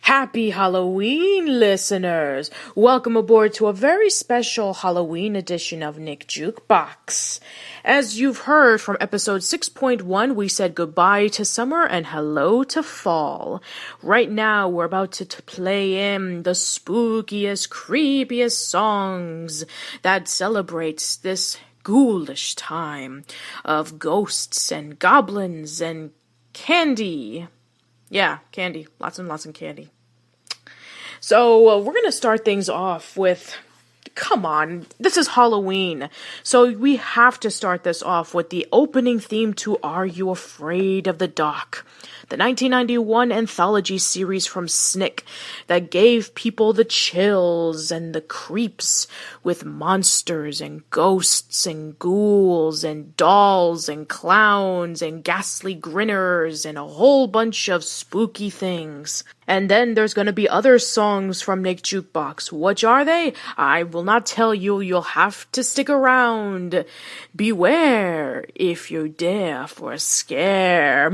Happy Halloween, listeners! Welcome aboard to a very special Halloween edition of Nick Jukebox. As you've heard from episode 6.1, we said goodbye to summer and hello to fall. Right now, we're about to play in the spookiest, creepiest songs that celebrates this ghoulish time of ghosts and goblins and candy. Yeah, candy. Lots and lots of candy. So, we're going to start things off with, come on, this is Halloween. So we have to start this off with the opening theme to Are You Afraid of the Dark? The 1991 anthology series from Snick that gave people the chills and the creeps with monsters and ghosts and ghouls and dolls and clowns and ghastly grinners and a whole bunch of spooky things. And then there's going to be other songs from Nick Jukebox. Which are they? I will not tell you. You'll have to stick around. Beware if you dare for a scare.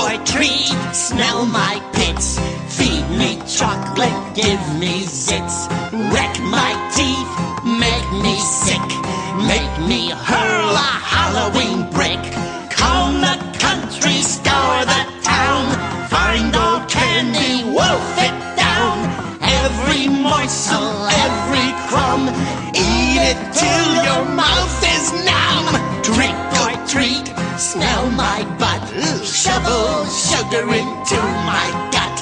or treat, smell my pits. Feed me chocolate, give me zits. Wreck my teeth, make me sick. Make me hurl a Halloween brick. Comb the country, scour the town. Find old candy, wolf it down. Every morsel, every crumb, eat it till your mouth is numb. Trick or treat, smell my butt. Shovel sugar into my gut.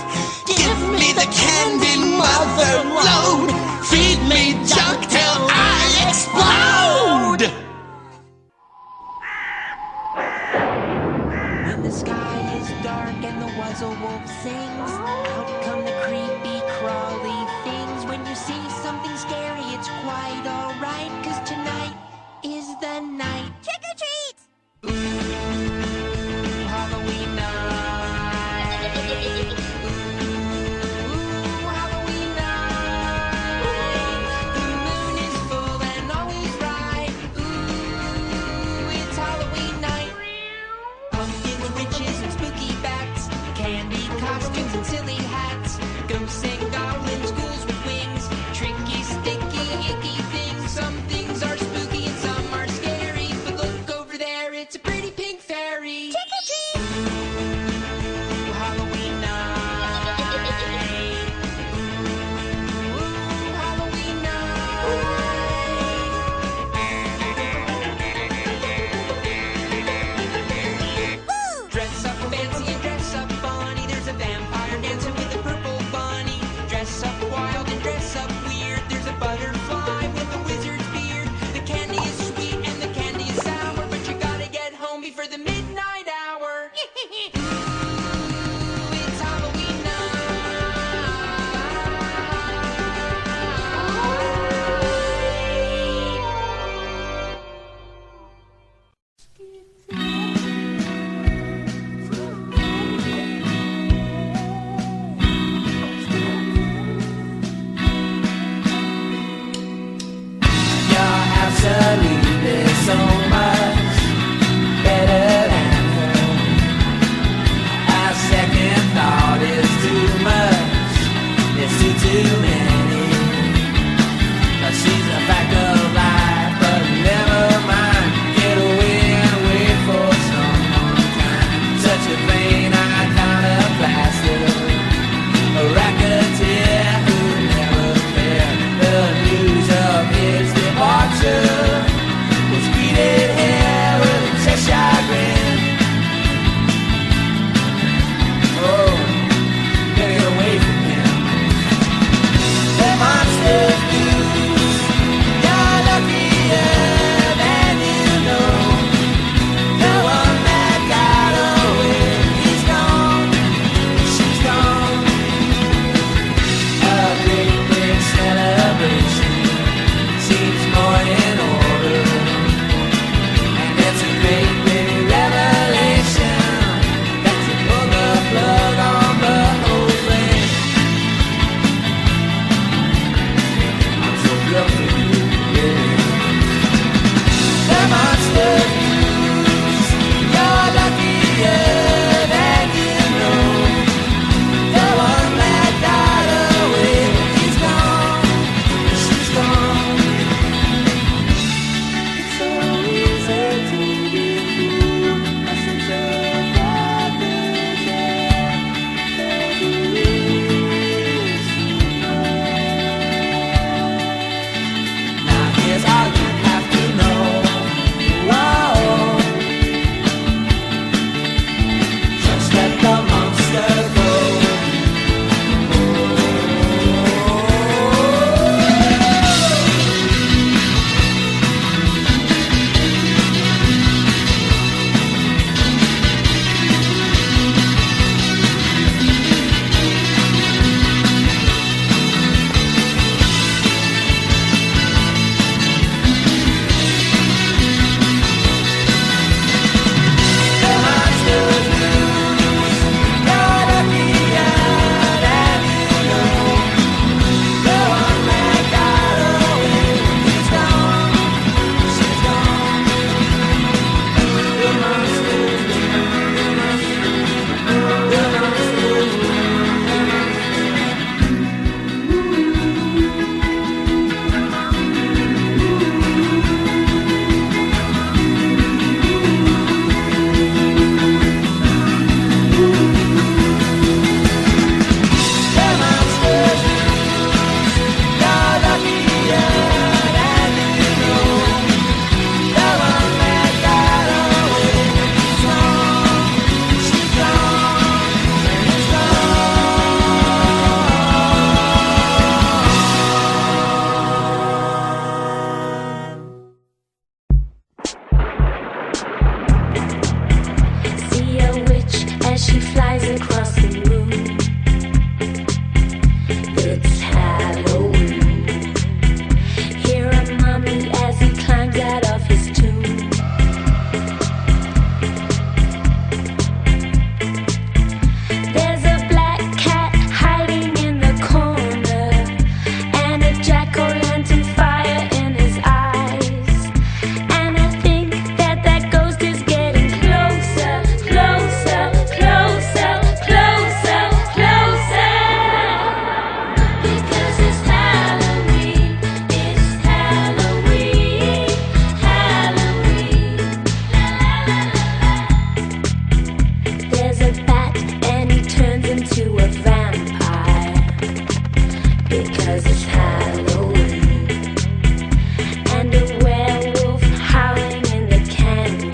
Give me the candy, mother load. Feed me junk till I explode. When the sky is dark and the wuzzle wolf sings, out come the creepy crawly things. When you see something scary, it's quite alright, 'cause tonight is the night. Trick or treat! Ooh, Halloween night. because it's Halloween. And a werewolf howling in the canyon.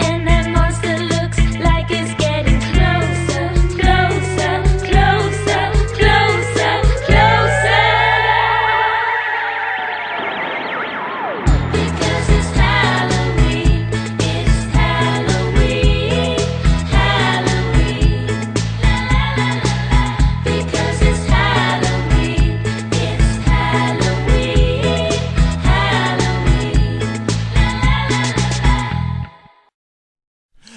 And that monster looks like it's getting closer, closer, closer, closer, closer. Because it's Halloween, it's Halloween, Halloween. La la la la la. Because it's Halloween, it's Halloween, Halloween. La la la la la.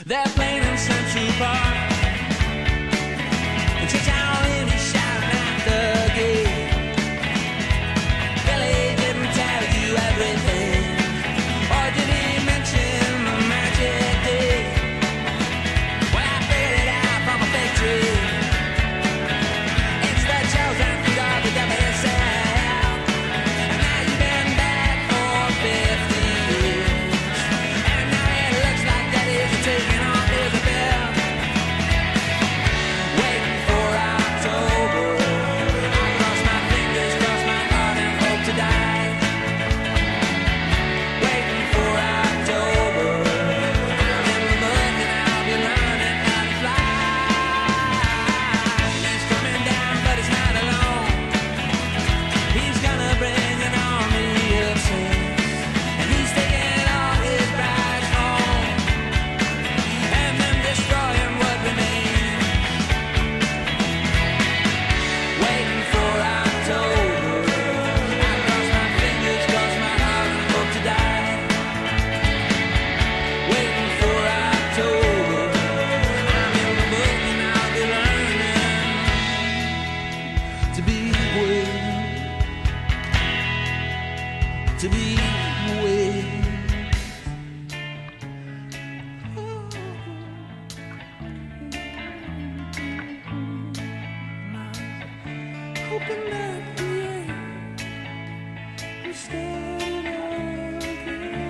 They're playing in Central Park. And Halloweenie shouting at the gate. Billy didn't tell you everything. Or did he mention the magic day? Well, I figured it out from a fig tree. It's the chosen fruit of the devil himself. And now you've been back for 50 years. And now it looks like that is taking off his bill. Waiting for October. I cross my fingers, cross my heart, and hope to die. Waiting for October. I'm in the book and I'll be learning how to fly. He's coming down, but he's not alone. He's gonna bring an army of saints. And he's taking all his brides home. And then destroying what remains. Waiting for October. I cross my fingers, cross my heart, and hope to die. Waiting for October. I'm in the book and I'll be learning to be with, to be with. Hoping that the end will start all again.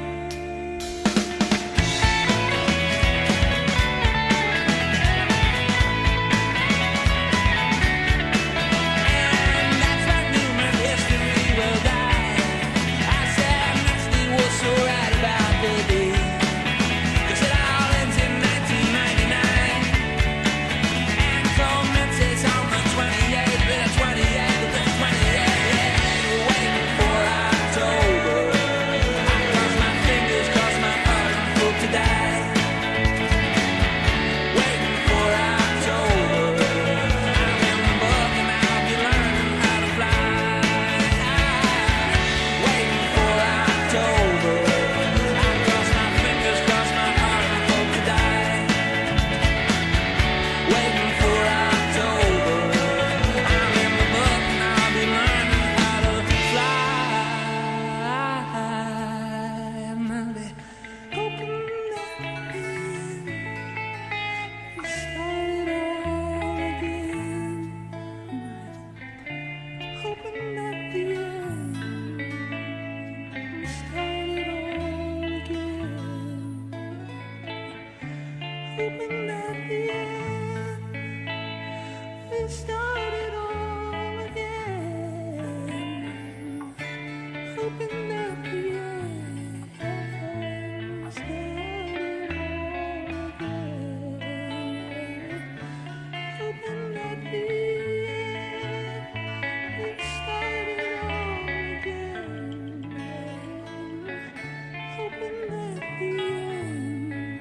And that's when human history will die. I said Nasty was so right about the day. 'Cause it all ends in 1999. And commences on the 28th, the 28th, the 28th. Waiting for October. I cross my fingers, cross my heart, and hope to die. Waiting for October. I'm in the book and I'll be learning how to fly. Waiting for October. I cross my fingers, cross my heart, and hope to die. Waiting for October. I'm in the book and I'll be learning how to fly. And I'll be hoping that we start it all again. Hoping that the end will start it all again. Hoping that the end will start it all again. Hoping that the end will start it all again. Hoping that the end will start it all again. Hoping that the end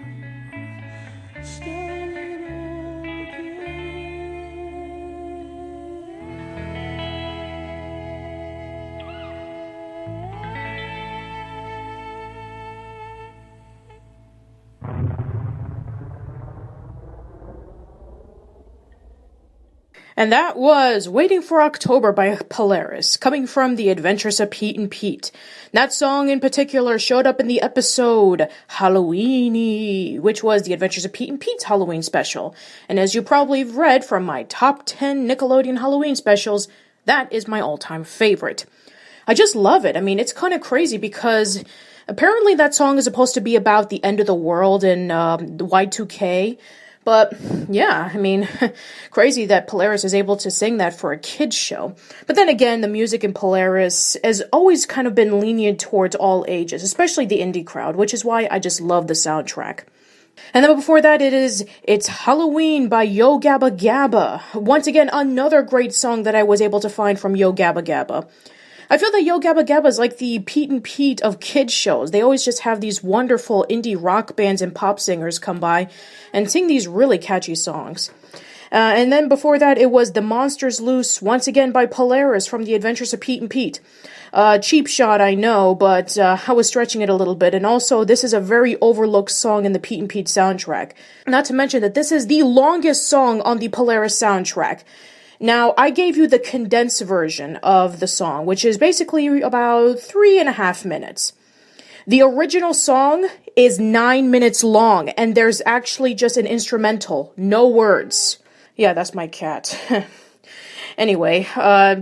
start it all And that was Waiting for October by Polaris, coming from The Adventures of Pete and Pete. That song in particular showed up in the episode Halloweenie, which was The Adventures of Pete and Pete's Halloween special. And as you probably have read from my top 10 Nickelodeon Halloween specials, that is my all-time favorite. I just love it. I mean, it's kind of crazy because apparently that song is supposed to be about the end of the world and Y2K. But yeah, I mean, crazy that Polaris is able to sing that for a kid's show. But then again, the music in Polaris has always kind of been lenient towards all ages, especially the indie crowd, which is why I just love the soundtrack. And then before that, it's Halloween by Yo Gabba Gabba. Once again, another great song that I was able to find from Yo Gabba Gabba. I feel that Yo Gabba Gabba is like the Pete and Pete of kids shows. They always just have these wonderful indie rock bands and pop singers come by and sing these really catchy songs. And then before that, it was The Monsters Loose, once again by Polaris from The Adventures of Pete and Pete. Cheap shot, I know, but I was stretching it a little bit. And also, this is a very overlooked song in the Pete and Pete soundtrack. Not to mention that this is the longest song on the Polaris soundtrack. Now, I gave you the condensed version of the song, which is basically about 3.5 minutes. The original song is 9 minutes long, and there's actually just an instrumental, no words. Yeah, that's my cat. Anyway,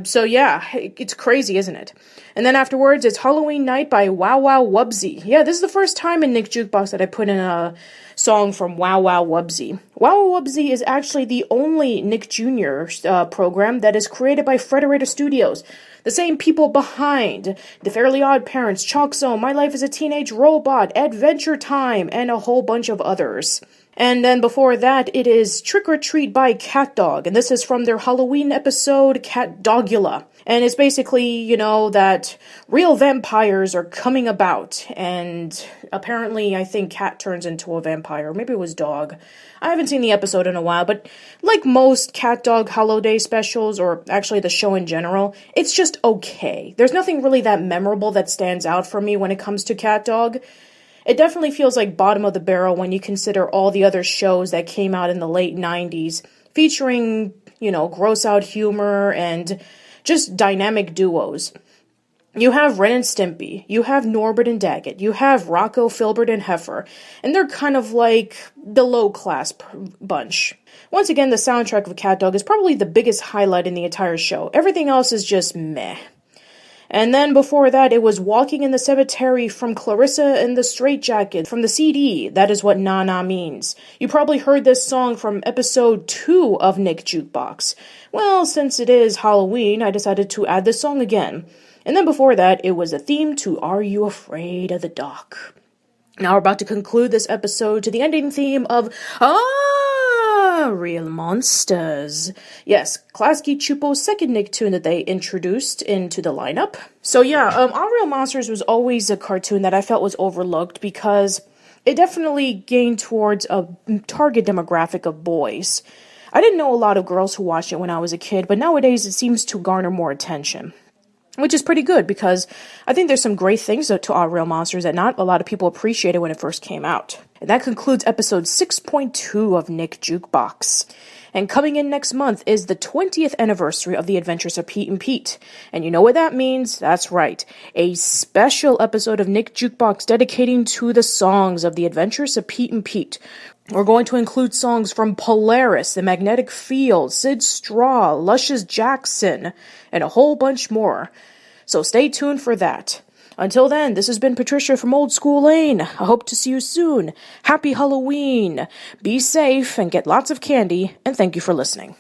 so yeah, it's crazy, isn't it? And then afterwards, it's Halloween Night by Wow Wow Wubbzy. Yeah, this is the first time in Nick Jukebox that I put in a song from Wow Wow Wubbzy. Wow Wow Wubbzy is actually the only Nick Jr. Program that is created by Frederator Studios. The same people behind The Fairly Odd Parents, Chalk Zone, My Life as a Teenage Robot, Adventure Time, and a whole bunch of others. And then before that, it is Trick or Treat by CatDog, and this is from their Halloween episode, CatDogula. And it's basically, you know, that real vampires are coming about, and apparently I think Cat turns into a vampire. Maybe it was Dog. I haven't seen the episode in a while, but like most CatDog holiday specials, or actually the show in general, it's just okay. There's nothing really that memorable that stands out for me when it comes to CatDog. It definitely feels like bottom of the barrel when you consider all the other shows that came out in the late 90s, featuring, you know, gross out humor and just dynamic duos. You have Ren and Stimpy, you have Norbert and Daggett, you have Rocco, Filbert, and Heifer, and they're kind of like the low-class bunch. Once again, the soundtrack of CatDog is probably the biggest highlight in the entire show. Everything else is just meh. And then before that, it was Walking in the Cemetary from Clarissa and the Straitjacket from the CD. That is what Na Na means. You probably heard this song from episode 2 of Nick Jukebox. Well, since it is Halloween, I decided to add this song again. And then before that, it was a theme to Are You Afraid of the Dark? Now we're about to conclude this episode to the ending theme of Real Monsters. Yes, Klasky Chupo's second Nicktoon that they introduced into the lineup. So yeah, Our Real Monsters was always a cartoon that I felt was overlooked because it definitely gained towards a target demographic of boys. I didn't know a lot of girls who watched it when I was a kid, but nowadays it seems to garner more attention. Which is pretty good, because I think there's some great things to Our Real Monsters that not a lot of people appreciated when it first came out. And that concludes episode 6.2 of Nick Jukebox. And coming in next month is the 20th anniversary of The Adventures of Pete and Pete. And you know what that means? That's right. A special episode of Nick Jukebox dedicating to the songs of The Adventures of Pete and Pete. We're going to include songs from Polaris, The Magnetic Field, Sid Straw, Luscious Jackson, and a whole bunch more. So stay tuned for that. Until then, this has been Patricia from Old School Lane. I hope to see you soon. Happy Halloween. Be safe and get lots of candy, and thank you for listening.